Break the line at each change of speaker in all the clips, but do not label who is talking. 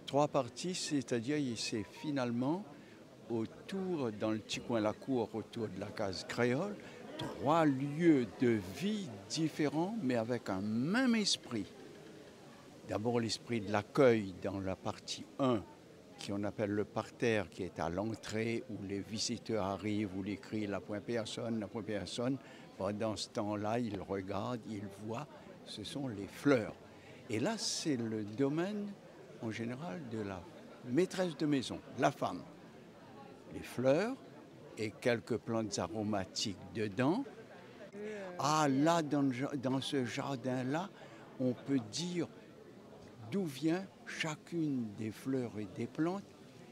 Trois parties, c'est-à-dire c'est finalement autour, dans le petit coin de la cour, autour de la case créole, trois lieux de vie différents, mais avec un même esprit. D'abord l'esprit de l'accueil dans la partie 1, qui on appelle le parterre, qui est à l'entrée, où les visiteurs arrivent, où les cris la point personne, la point personne. Pendant ce temps-là, ils regardent, ils voient, ce sont les fleurs. Et là, c'est le domaine, en général, de la maîtresse de maison, la femme. Les fleurs et quelques plantes aromatiques dedans. Ah, là, dans ce jardin-là, on peut dire d'où vient chacune des fleurs et des plantes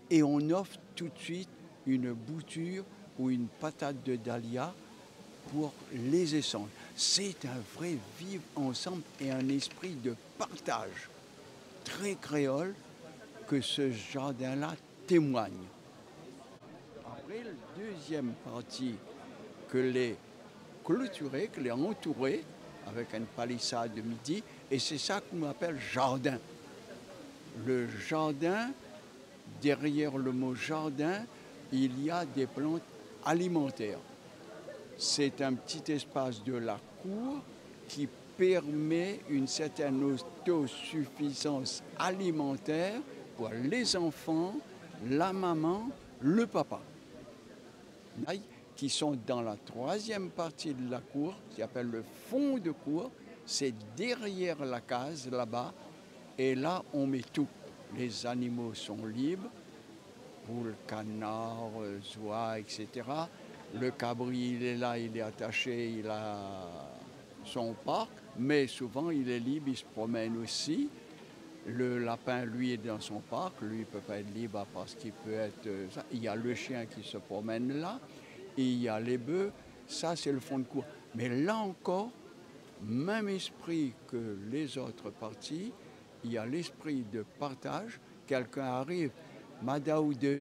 et on offre tout de suite une bouture ou une patate de dahlia pour les essences. C'est un vrai vivre ensemble et un esprit de partage très créole que ce jardin-là témoigne. Après, la deuxième partie que les clôturée, que les entourée avec une palissade de midi, et c'est ça qu'on appelle jardin. Le jardin, derrière le mot jardin, il y a des plantes alimentaires. C'est un petit espace de la cour qui permet une certaine autosuffisance alimentaire pour les enfants, la maman, le papa, qui sont dans la troisième partie de la cour, qui s'appelle le fond de cour. C'est derrière la case, là-bas, et là, on met tout. Les animaux sont libres, poules, canards, oies, etc. Le cabri, il est là, il est attaché, il a son parc, mais souvent, il est libre, il se promène aussi. Le lapin, lui, est dans son parc, lui, il ne peut pas être libre parce qu'il peut être... Il y a le chien qui se promène là, et il y a les bœufs, ça c'est le fond de cour. Mais là encore, même esprit que les autres parties, il y a l'esprit de partage. Quelqu'un arrive, Madaoude,